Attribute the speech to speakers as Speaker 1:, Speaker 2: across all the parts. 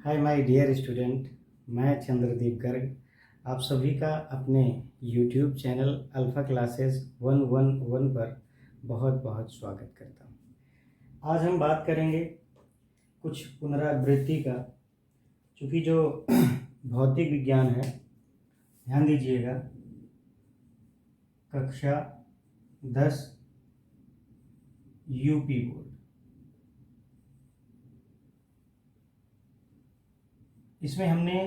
Speaker 1: Hi my dear student, मैं चंद्रदीप गर्ग आप सभी का अपने यूट्यूब चैनल अल्फ़ा क्लासेस 111 पर बहुत बहुत स्वागत करता हूँ। आज हम बात करेंगे कुछ पुनरावृत्ति का, चूँकि जो भौतिक विज्ञान है, ध्यान दीजिएगा, कक्षा 10 यूपी बोर्ड, इसमें हमने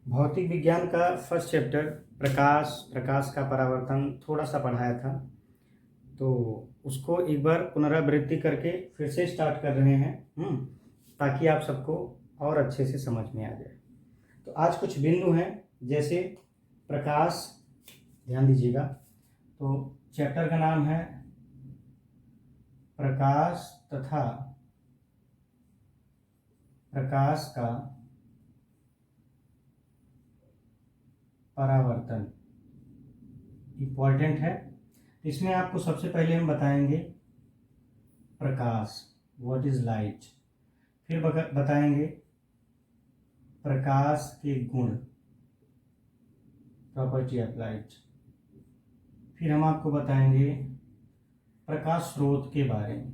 Speaker 1: भौतिक विज्ञान का फर्स्ट चैप्टर प्रकाश का परावर्तन थोड़ा सा पढ़ाया था। तो उसको एक बार पुनरावृत्ति करके फिर से स्टार्ट कर रहे हैं ताकि आप सबको और अच्छे से समझ में आ जाए। तो आज कुछ बिंदु हैं, जैसे प्रकाश, ध्यान दीजिएगा। तो चैप्टर का नाम है प्रकाश तथा प्रकाश का परावर्तन, इम्पॉर्टेंट है। इसमें आपको सबसे पहले हम बताएंगे प्रकाश, व्हाट इज लाइट, फिर बताएंगे प्रकाश के गुण, प्रॉपर्टी ऑफ लाइट, फिर हम आपको बताएंगे प्रकाश स्रोत के बारे में,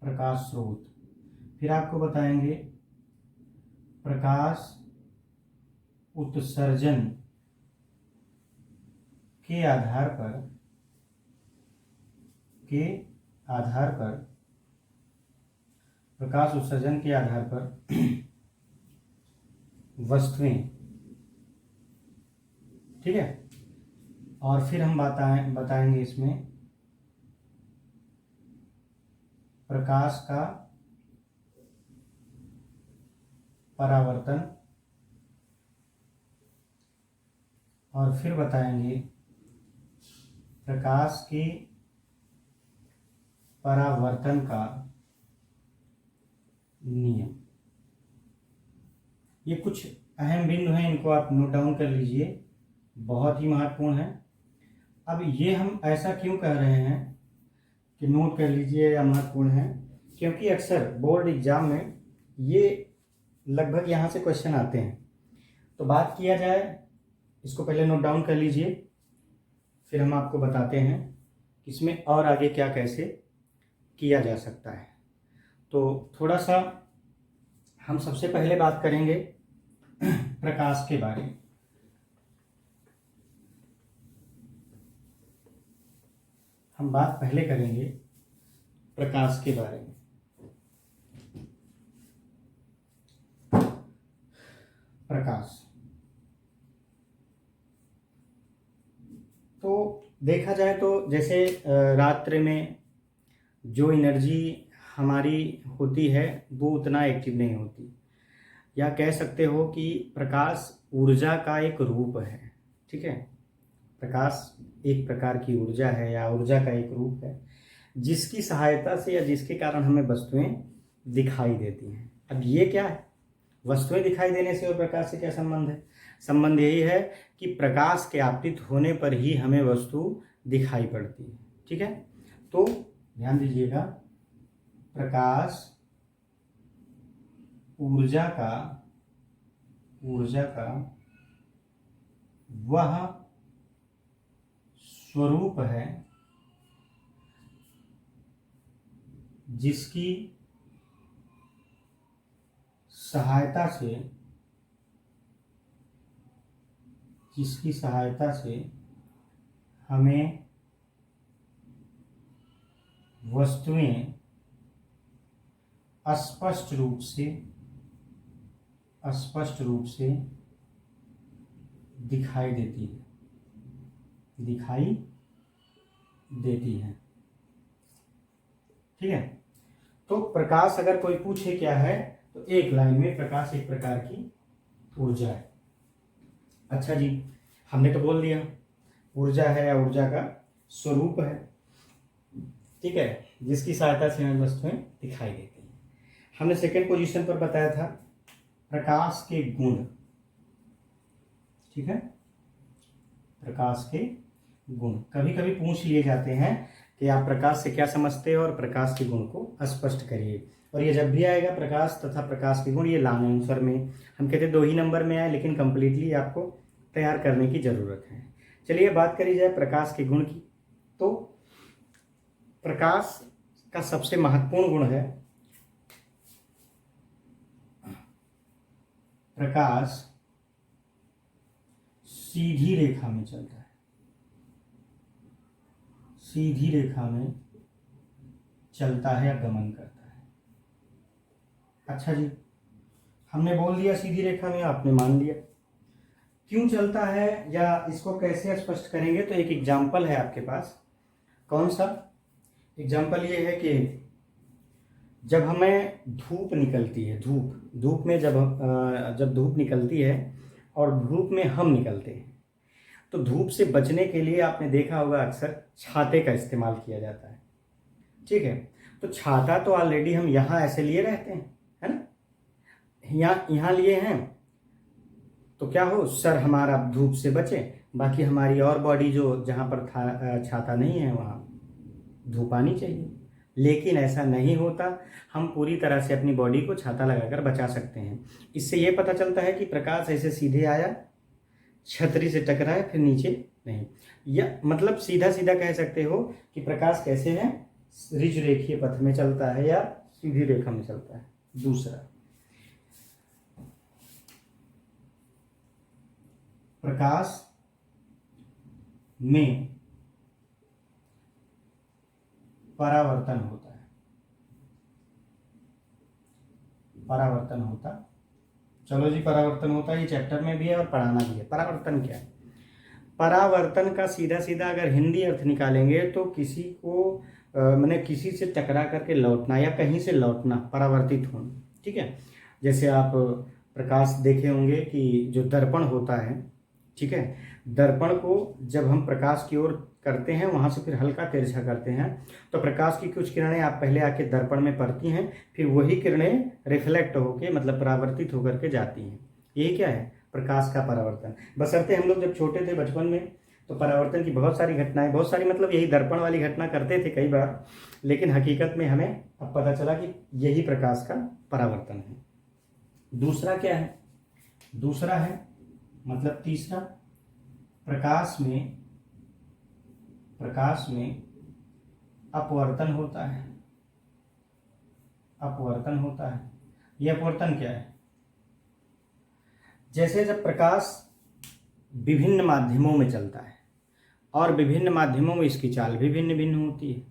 Speaker 1: प्रकाश स्रोत, फिर आपको बताएंगे प्रकाश उत्सर्जन के आधार पर प्रकाश उत्सर्जन के आधार पर वस्तुएं, ठीक है। और फिर हम बताएंगे इसमें प्रकाश का परावर्तन, और फिर बताएंगे प्रकाश के परावर्तन का नियम। ये कुछ अहम बिंदु हैं, इनको आप नोट डाउन कर लीजिए, बहुत ही महत्वपूर्ण है। अब ये हम ऐसा क्यों कह रहे हैं कि नोट कर लीजिए या महत्वपूर्ण है, क्योंकि अक्सर बोर्ड एग्जाम में ये लगभग यहाँ से क्वेश्चन आते हैं। तो बात किया जाए, इसको पहले नोट डाउन कर लीजिए, फिर हम आपको बताते हैं इसमें और आगे क्या कैसे किया जा सकता है। तो थोड़ा सा हम सबसे पहले बात करेंगे प्रकाश के बारे में। हम बात पहले करेंगे प्रकाश के बारे में। प्रकाश, तो देखा जाए तो जैसे रात्रि में जो एनर्जी हमारी होती है वो उतना एक्टिव नहीं होती, या कह सकते हो कि प्रकाश ऊर्जा का एक रूप है, ठीक है। प्रकाश एक प्रकार की ऊर्जा है या ऊर्जा का एक रूप है, जिसकी सहायता से या जिसके कारण हमें वस्तुएं दिखाई देती हैं। अब ये क्या है, वस्तुएं दिखाई देने से और प्रकाश से क्या संबंध है? संबंध यही है कि प्रकाश के आपतित होने पर ही हमें वस्तु दिखाई पड़ती है, ठीक है। तो ध्यान दीजिएगा, प्रकाश ऊर्जा का वह स्वरूप है जिसकी सहायता से हमें वस्तुएं स्पष्ट रूप से दिखाई देती है, ठीक है। तो प्रकाश अगर कोई पूछे क्या है, तो एक लाइन में प्रकाश एक प्रकार की ऊर्जा है। अच्छा जी, हमने तो बोल दिया ऊर्जा है या ऊर्जा का स्वरूप है, ठीक है, जिसकी सहायता से हमें वस्तुएं दिखाई देती हैं। हमने सेकंड पोजीशन पर बताया था प्रकाश के गुण, ठीक है। प्रकाश के गुण कभी कभी पूछ लिए जाते हैं कि आप प्रकाश से क्या समझते हो और प्रकाश के गुण को स्पष्ट करिए। और ये जब भी आएगा प्रकाश तथा प्रकाश के गुण, ये लॉन्ग आंसर में हम कहते 2 ही नंबर में आए, लेकिन कंप्लीटली आपको तैयार करने की ज़रूरत है। चलिए बात करी जाए प्रकाश के गुण की। तो प्रकाश का सबसे महत्वपूर्ण गुण है प्रकाश सीधी रेखा में चलता है, सीधी रेखा में चलता है या गमन करता है। अच्छा जी, हमने बोल दिया सीधी रेखा में, आपने मान लिया। क्यों चलता है या इसको कैसे स्पष्ट करेंगे, तो एक एग्जाम्पल है आपके पास। कौन सा एग्जाम्पल? ये है कि जब हमें धूप निकलती है, धूप में जब धूप निकलती है और धूप में हम निकलते हैं, तो धूप से बचने के लिए आपने देखा होगा अक्सर छाते का इस्तेमाल किया जाता है। ठीक है, तो छाता तो ऑलरेडी हम यहाँ ऐसे लिए रहते हैं, है ना, यहाँ लिए हैं, तो क्या हो, सर हमारा धूप से बचे, बाकी हमारी और बॉडी जो जहाँ पर छाता नहीं है वहाँ धूप आनी चाहिए। लेकिन ऐसा नहीं होता, हम पूरी तरह से अपनी बॉडी को छाता लगाकर बचा सकते हैं। इससे ये पता चलता है कि प्रकाश ऐसे सीधे आया, छतरी से टकराए, फिर नीचे नहीं, या मतलब सीधा सीधा कह सकते हो कि प्रकाश कैसे है, ऋज रेखीय पथ में चलता है या सीधी रेखा में चलता है। दूसरा, प्रकाश में परावर्तन होता है, परावर्तन होता, चलो जी परावर्तन होता है, ये चैप्टर में भी है और पढ़ाना भी है। परावर्तन क्या है? परावर्तन का सीधा सीधा अगर हिंदी अर्थ निकालेंगे तो किसी को मैंने किसी से टकरा करके लौटना या कहीं से लौटना, परावर्तित होना। ठीक है, जैसे आप प्रकाश देखे होंगे कि जो दर्पण होता है, ठीक है, दर्पण को जब हम प्रकाश की ओर करते हैं, वहाँ से फिर हल्का तिरछा करते हैं, तो प्रकाश की कुछ किरणें आप पहले आके दर्पण में पड़ती हैं, फिर वही किरणें रिफ्लेक्ट होके मतलब परावर्तित होकर के जाती हैं। यही क्या है? प्रकाश का परावर्तन। बशर्ते हम लोग जब छोटे थे बचपन में, तो परावर्तन की बहुत सारी घटनाएं, बहुत सारी मतलब यही दर्पण वाली घटना करते थे कई बार, लेकिन हकीकत में हमें अब पता चला कि यही प्रकाश का परावर्तन है। दूसरा क्या है? दूसरा है मतलब तीसरा, प्रकाश में अपवर्तन होता है, अपवर्तन होता है। यह अपवर्तन क्या है? जैसे जब प्रकाश विभिन्न माध्यमों में चलता है और विभिन्न माध्यमों में इसकी चाल भी भिन्न भिन्न होती है,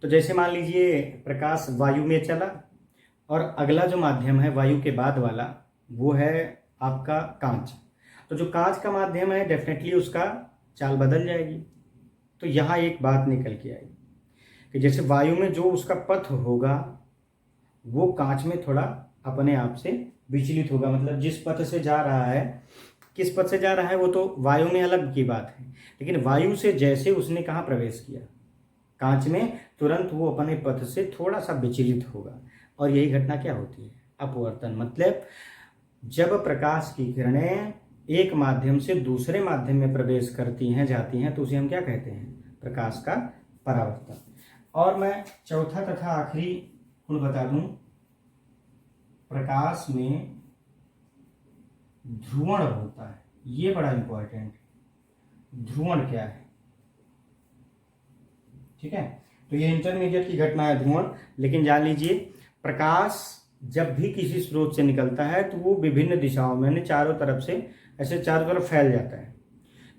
Speaker 1: तो जैसे मान लीजिए प्रकाश वायु में चला और अगला जो माध्यम है वायु के बाद वाला, वो है आपका कांच। तो जो कांच का माध्यम है डेफिनेटली उसका चाल बदल जाएगी। तो यहाँ एक बात निकल के आई कि जैसे वायु में जो उसका पथ होगा वो कांच में थोड़ा अपने आप से विचलित होगा, मतलब जिस पथ से जा रहा है, किस पथ से जा रहा है वो तो वायु में अलग की बात है, लेकिन वायु से जैसे उसने कहाँ प्रवेश किया, कांच में, तुरंत वो अपने पथ से थोड़ा सा विचलित होगा। और यही घटना क्या होती है? अपवर्तन। मतलब जब प्रकाश की किरणें एक माध्यम से दूसरे माध्यम में प्रवेश करती हैं, जाती हैं, तो उसे हम क्या कहते हैं? प्रकाश का परावर्तन। और मैं चौथा तथा आखिरी गुण बता दूं, प्रकाश में ध्रुवण होता है। ये बड़ा इंपॉर्टेंट है। ध्रुवण क्या है? ठीक है, तो ये इंटरमीडिएट की घटना है ध्रुवण। लेकिन जान लीजिए प्रकाश जब भी किसी स्रोत से निकलता है तो वो विभिन्न दिशाओं में, चारों तरफ से ऐसे चारों तरफ फैल जाता है,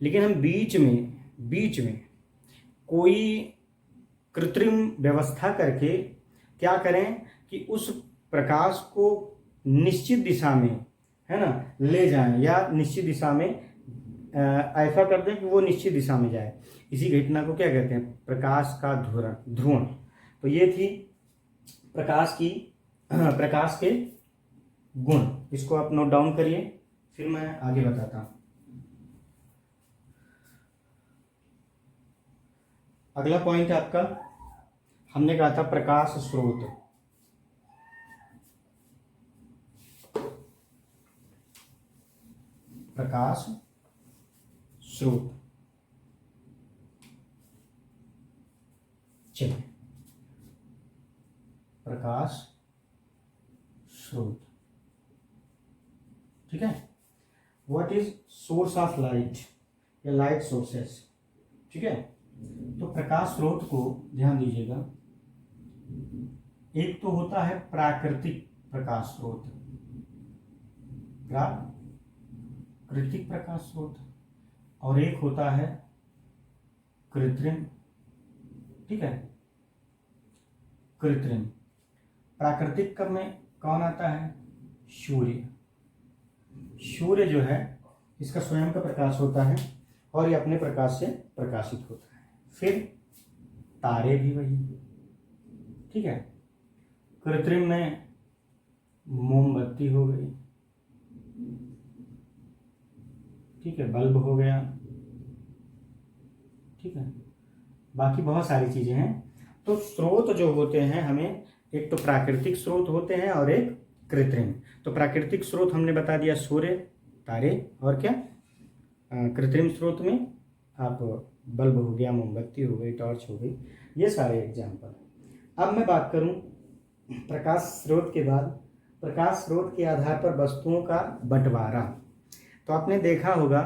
Speaker 1: लेकिन हम बीच में कोई कृत्रिम व्यवस्था करके क्या करें कि उस प्रकाश को निश्चित दिशा में, है ना, ले जाएं, या निश्चित दिशा में ऐसा कर दें कि वो निश्चित दिशा में जाए। इसी घटना को क्या कहते हैं? प्रकाश का ध्रुवण। तो ये थी प्रकाश के गुण। इसको आप नोट डाउन करिए, फिर मैं आगे बताता हूं। अगला पॉइंट आपका, हमने कहा था प्रकाश स्रोत। प्रकाश स्रोत, चलिए प्रकाश स्रोत। ठीक है, what is source of light या लाइट सोर्सेस। ठीक है, तो प्रकाश स्रोत को ध्यान दीजिएगा, एक तो होता है प्राकृतिक प्रकाश स्रोत, प्राकृतिक प्रकाश स्रोत, और एक होता है कृत्रिम। ठीक है, कृत्रिम। प्राकृतिक कब में कौन आता है, सूर्य। सूर्य जो है इसका स्वयं का प्रकाश होता है और ये अपने प्रकाश से प्रकाशित होता है। फिर तारे भी वही। ठीक है, कृत्रिम में मोमबत्ती हो गई, ठीक है, बल्ब हो गया, ठीक है, बाकी बहुत सारी चीजें हैं। तो स्रोत जो होते हैं हमें, एक तो प्राकृतिक स्रोत होते हैं और एक कृत्रिम। तो प्राकृतिक स्रोत हमने बता दिया, सूर्य, तारे, और क्या, कृत्रिम स्रोत में आप बल्ब हो गया, मोमबत्ती हो गई, टॉर्च हो गई, ये सारे एग्जाम्पल। अब मैं बात करूं प्रकाश स्रोत के बाद, प्रकाश स्रोत के आधार पर वस्तुओं का बंटवारा। तो आपने देखा होगा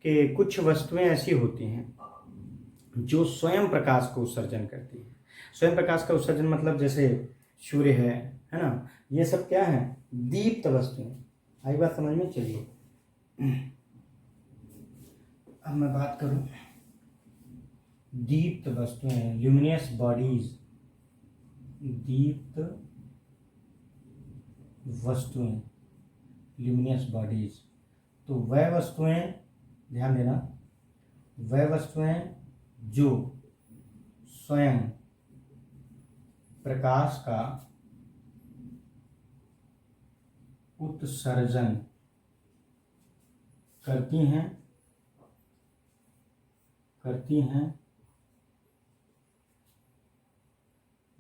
Speaker 1: कि कुछ वस्तुएं ऐसी होती हैं जो स्वयं प्रकाश को उत्सर्जन करती हैं। स्वयं प्रकाश का उत्सर्जन मतलब जैसे सूर्य है ना, ये सब क्या है, दीप्त वस्तुएं। आई बात समझ में, चलिए अब मैं बात करूं दीप्त वस्तुएं, ल्यूमिनियस बॉडीज, दीप्त वस्तुएं, ल्यूमिनियस बॉडीज। तो वह वस्तुएं, ध्यान देना, वह वस्तुएं जो स्वयं प्रकाश का उत्सर्जन करती हैं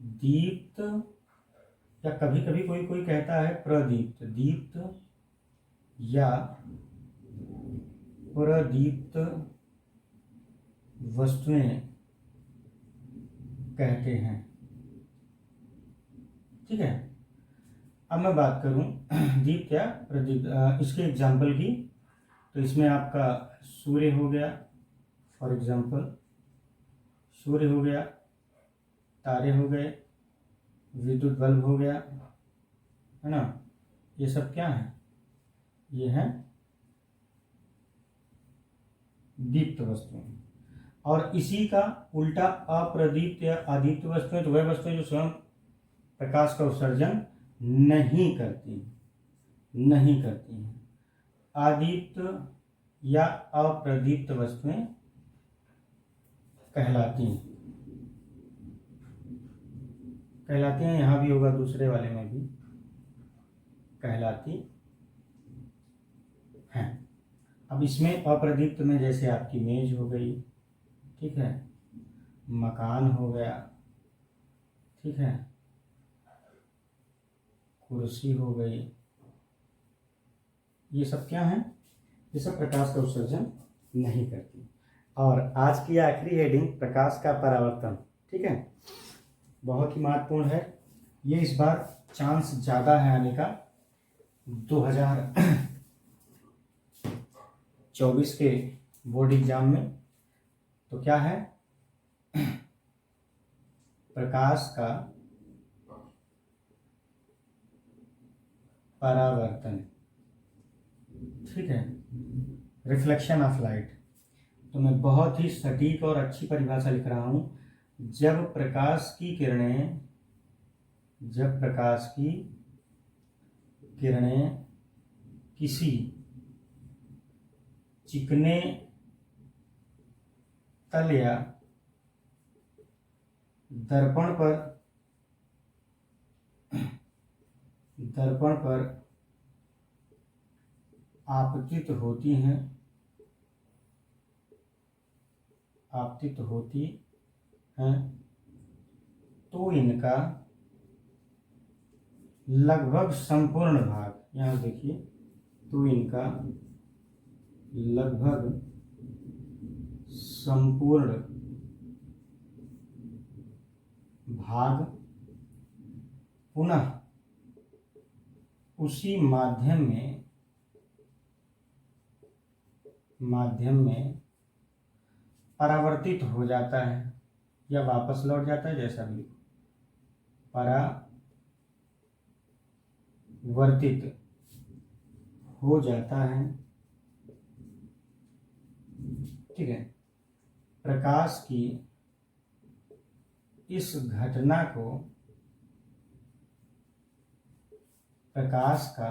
Speaker 1: दीप्त, या कभी कभी कोई कोई कहता है प्रदीप्त, दीप्त या प्रदीप्त वस्तुएं कहते हैं। ठीक है, अब मैं बात करूं दीप्त या प्रदीप्त, इसके एग्जाम्पल की। तो इसमें आपका सूर्य हो गया, फॉर एग्जाम्पल सूर्य हो गया, तारे हो गए, विद्युत बल्ब हो गया, है ना, ये सब क्या है, ये है दीप्त वस्तुएं। और इसी का उल्टा अप्रदीप्त या अदीप्त वस्तुएं, तो वह वस्तुएं जो स्वयं प्रकाश का उत्सर्जन नहीं करती हैं। अदीप्त या अप्रदीप्त वस्तुएं कहलाती हैं। यहाँ भी होगा, दूसरे वाले में भी कहलाती हैं। अब इसमें अप्रदीप्त में जैसे आपकी मेज हो गई, ठीक है, मकान हो गया, ठीक है, कुर्सी हो गई, ये सब क्या है, ये सब प्रकाश का उत्सर्जन नहीं करती। और आज की आखिरी हेडिंग, प्रकाश का परावर्तन। ठीक है, बहुत ही महत्वपूर्ण है ये, इस बार चांस ज़्यादा है आने का 2024 के बोर्ड एग्जाम में। तो क्या है, प्रकाश का परावर्तन। ठीक है, रिफ्लेक्शन ऑफ लाइट। तो मैं बहुत ही सटीक और अच्छी परिभाषा लिख रहा हूं। जब प्रकाश की किरणें किसी चिकने तल या दर्पण पर आपतित होती हैं, तो इनका लगभग संपूर्ण भाग, यहाँ देखिए, तो इनका लगभग संपूर्ण भाग पुनः उसी माध्यम में परावर्तित हो जाता है या वापस लौट जाता है, जैसा भी परावर्तित हो जाता है। ठीक है, प्रकाश की इस घटना को प्रकाश का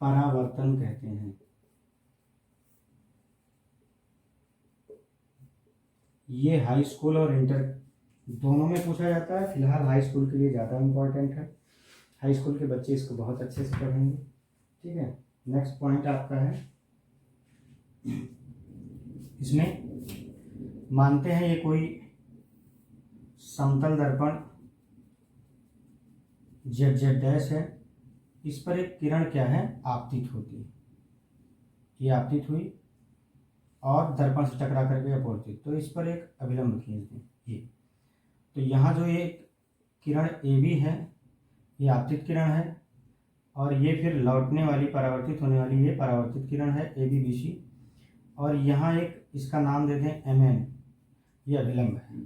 Speaker 1: परावर्तन कहते हैं। ये हाई स्कूल और इंटर दोनों में पूछा जाता है। फिलहाल हाई स्कूल के लिए ज़्यादा इम्पोर्टेंट है, हाई स्कूल के बच्चे इसको बहुत अच्छे से पढ़ेंगे। ठीक है, नेक्स्ट पॉइंट आपका है, इसमें मानते हैं ये कोई समतल दर्पण Z है, इस पर एक किरण क्या है, आपतित होती है। ये आपतित हुई और दर्पण से टकरा करके अपवर्तित, तो इस पर एक अभिलंब खींच दें ये। तो यहाँ जो ये किरण AB है, ये आपतित किरण है, और ये फिर लौटने वाली परावर्तित होने वाली ये परावर्तित किरण है ABBC। और यहाँ एक इसका नाम दे दें MN, ये अभिलंब है,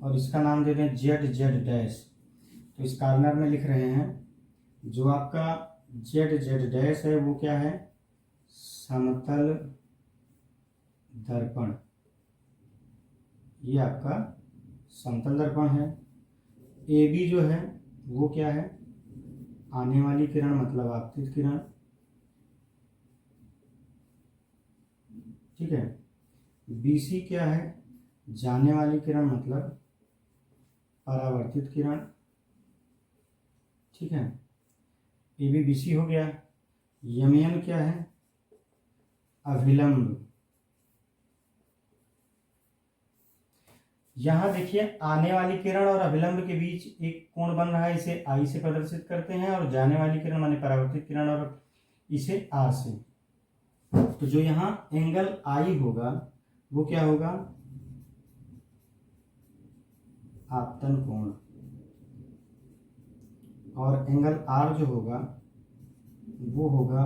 Speaker 1: और इसका नाम दे दें ZZ। तो इस कॉर्नर में लिख रहे हैं जो आपका ZZ है वो क्या है, समतल दर्पण। ये आपका समतल दर्पण है। AB जो है वो क्या है, आने वाली किरण मतलब आपतित किरण। ठीक है, BC क्या है, जाने वाली किरण मतलब परावर्तित किरण। ठीक है, ABBC हो गया। MN क्या है, अभिलंब। यहाँ देखिए आने वाली किरण और अभिलंब के बीच एक कोण बन रहा है, इसे I से प्रदर्शित करते हैं, और जाने वाली किरण माने परावर्तित किरण और इसे R से। तो जो यहाँ एंगल I होगा वो क्या होगा, आपतन कोण, और एंगल R जो होगा वो होगा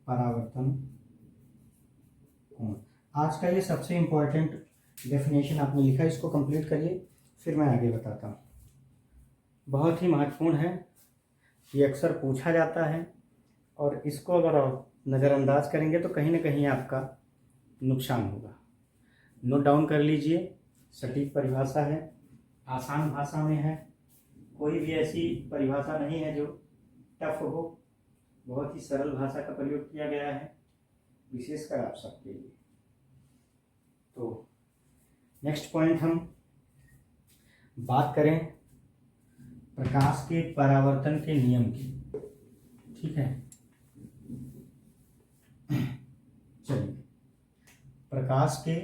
Speaker 1: परावर्तन कोण। आज का ये सबसे इम्पोर्टेंट डेफिनेशन आपने लिखा, इसको कंप्लीट करिए, फिर मैं आगे बताता हूँ। बहुत ही महत्वपूर्ण है, ये अक्सर पूछा जाता है, और इसको अगर आप नज़रअंदाज करेंगे तो कहीं ना कहीं आपका नुकसान होगा। नोट डाउन कर लीजिए, सटीक परिभाषा है, आसान भाषा में है, कोई भी ऐसी परिभाषा नहीं है जो टफ हो, बहुत ही सरल भाषा का प्रयोग किया गया है, विशेषकर आप सबके लिए। तो नेक्स्ट पॉइंट हम बात करें प्रकाश के परावर्तन के नियम की। ठीक है, चलिए, प्रकाश के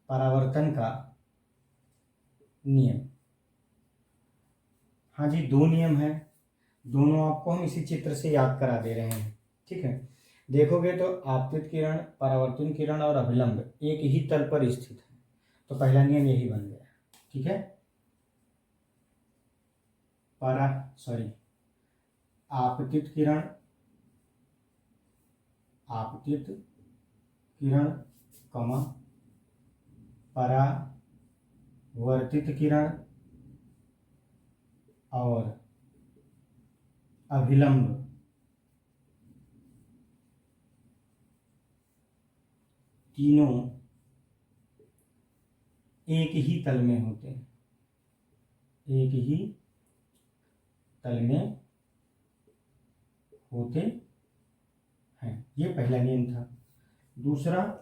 Speaker 1: परावर्तन का नियम। हाँ जी, दो नियम है, दोनों आपको हम इसी चित्र से याद करा दे रहे हैं। ठीक है, देखोगे तो आपतित किरण, परावर्तन किरण और अभिलंब एक ही तल पर स्थित है, तो पहला नियम यही बन गया। ठीक है, आपतित किरण कमा परावर्तित किरण और अभिलंब तीनों एक ही तल में होते हैं, एक ही तल में होते हैं। ये पहला नियम था। दूसरा,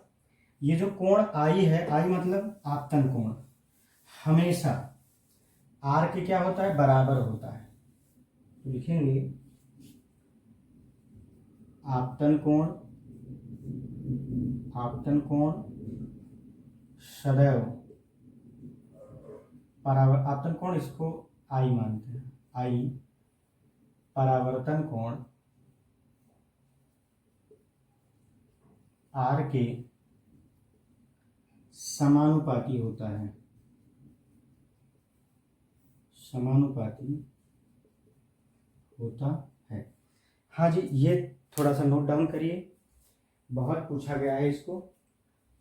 Speaker 1: ये जो कोण I है, I मतलब आपतन कोण, हमेशा R के क्या होता है, बराबर होता है। तो लिखेंगे आपतन कोण सदैव आपतन कोण, इसको I मानते हैं, I परावर्तन कोण R के समानुपाती होता है, समानुपाती होता है। हाँ जी, ये थोड़ा सा नोट डाउन करिए, बहुत पूछा गया है इसको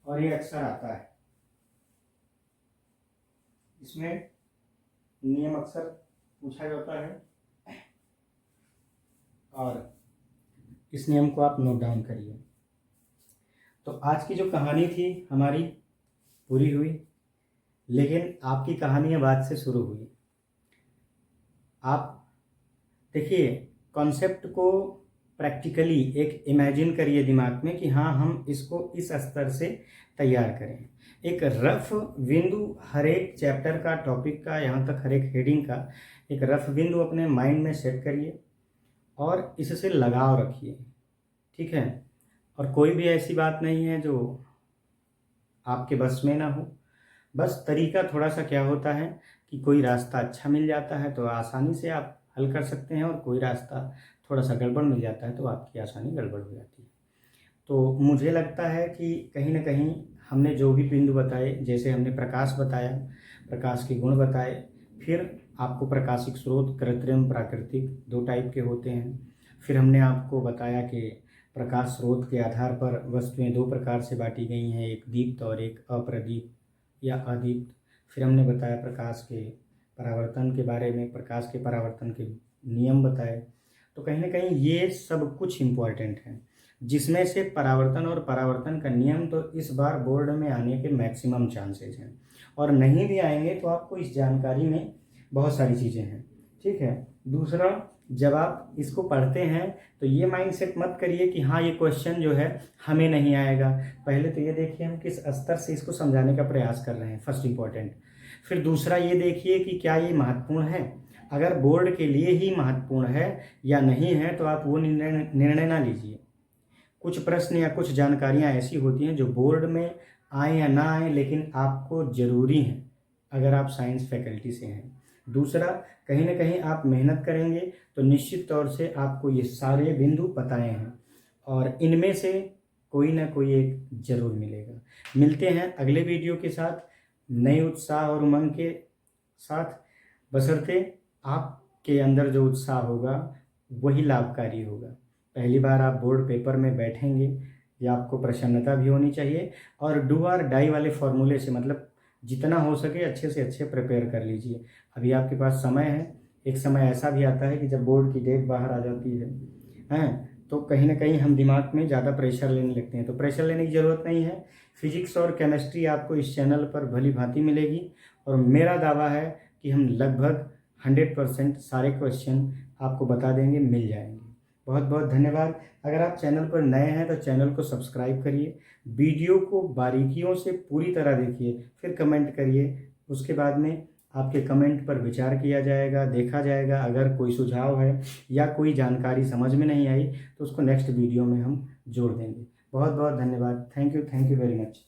Speaker 1: और ये अक्सर आता है। इसमें नियम अक्सर पूछा जाता है और इस नियम को आप नोट डाउन करिए। तो आज की जो कहानी थी हमारी पूरी हुई, लेकिन आपकी कहानी अब आज से शुरू हुई। आप देखिए, कॉन्सेप्ट को प्रैक्टिकली एक इमेजिन करिए दिमाग में कि हाँ, हम इसको इस स्तर से तैयार करें। एक रफ बिंदु हर एक चैप्टर का, टॉपिक का, यहाँ तक हर एक हेडिंग का एक रफ बिंदु अपने माइंड में सेट करिए और इससे लगाव रखिए, ठीक है। और कोई भी ऐसी बात नहीं है जो आपके बस में ना हो, बस तरीका थोड़ा सा क्या होता है कि कोई रास्ता अच्छा मिल जाता है तो आसानी से आप हल कर सकते हैं, और कोई रास्ता थोड़ा सा गड़बड़ मिल जाता है तो आपकी आसानी गड़बड़ हो जाती है। तो मुझे लगता है कि कहीं ना कहीं हमने जो भी बिंदु बताए, जैसे हमने प्रकाश बताया, प्रकाश के गुण बताए, फिर आपको प्रकाशिक स्रोत कृत्रिम प्राकृतिक दो टाइप के होते हैं, फिर हमने आपको बताया कि प्रकाश स्रोत के आधार पर वस्तुएं दो प्रकार से बांटी गई हैं, एक दीप्त और एक अप्रदीप्त या अदीप्त। फिर हमने बताया प्रकाश के परावर्तन के बारे में, प्रकाश के परावर्तन के नियम बताए। तो कहीं ना कहीं ये सब कुछ इम्पॉर्टेंट है, जिसमें से परावर्तन और परावर्तन का नियम तो इस बार बोर्ड में आने के मैक्सिमम चांसेस हैं, और नहीं भी आएंगे तो आपको इस जानकारी में बहुत सारी चीज़ें हैं, ठीक है। दूसरा, जब आप इसको पढ़ते हैं तो ये माइंडसेट मत करिए कि हाँ, ये क्वेश्चन जो है हमें नहीं आएगा। पहले तो ये देखिए हम किस स्तर से इसको समझाने का प्रयास कर रहे हैं, फर्स्ट इम्पॉर्टेंट। फिर दूसरा ये देखिए कि क्या ये महत्वपूर्ण है। अगर बोर्ड के लिए ही महत्वपूर्ण है या नहीं है तो आप वो निर्णय ना लीजिए। कुछ प्रश्न या कुछ जानकारियाँ ऐसी होती हैं जो बोर्ड में आए या ना आए, लेकिन आपको ज़रूरी हैं अगर आप साइंस फैकल्टी से हैं। दूसरा, कहीं ना कहीं आप मेहनत करेंगे तो निश्चित तौर से आपको ये सारे बिंदु बताए हैं, और इनमें से कोई ना कोई एक जरूर मिलेगा। मिलते हैं अगले वीडियो के साथ नए उत्साह और उमंग के साथ, बशर्ते आपके अंदर जो उत्साह होगा वही लाभकारी होगा। पहली बार आप बोर्ड पेपर में बैठेंगे, या आपको प्रसन्नता भी होनी चाहिए, और डू और डाई वाले फॉर्मूले से, मतलब जितना हो सके अच्छे से अच्छे प्रिपेयर कर लीजिए। अभी आपके पास समय है। एक समय ऐसा भी आता है कि जब बोर्ड की डेट बाहर आ जाती है तो कहीं ना कहीं हम दिमाग में ज़्यादा प्रेशर लेने लगते हैं, तो प्रेशर लेने की ज़रूरत नहीं है। फिजिक्स और केमिस्ट्री आपको इस चैनल पर भली भांति मिलेगी, और मेरा दावा है कि हम लगभग 100% सारे क्वेश्चन आपको बता देंगे, मिल जाएंगे। बहुत बहुत धन्यवाद। अगर आप चैनल पर नए हैं तो चैनल को सब्सक्राइब करिए, वीडियो को बारीकियों से पूरी तरह देखिए, फिर कमेंट करिए। उसके बाद में आपके कमेंट पर विचार किया जाएगा, देखा जाएगा। अगर कोई सुझाव है या कोई जानकारी समझ में नहीं आई तो उसको नेक्स्ट वीडियो में हम जोड़ देंगे। बहुत बहुत धन्यवाद। Thank you very much.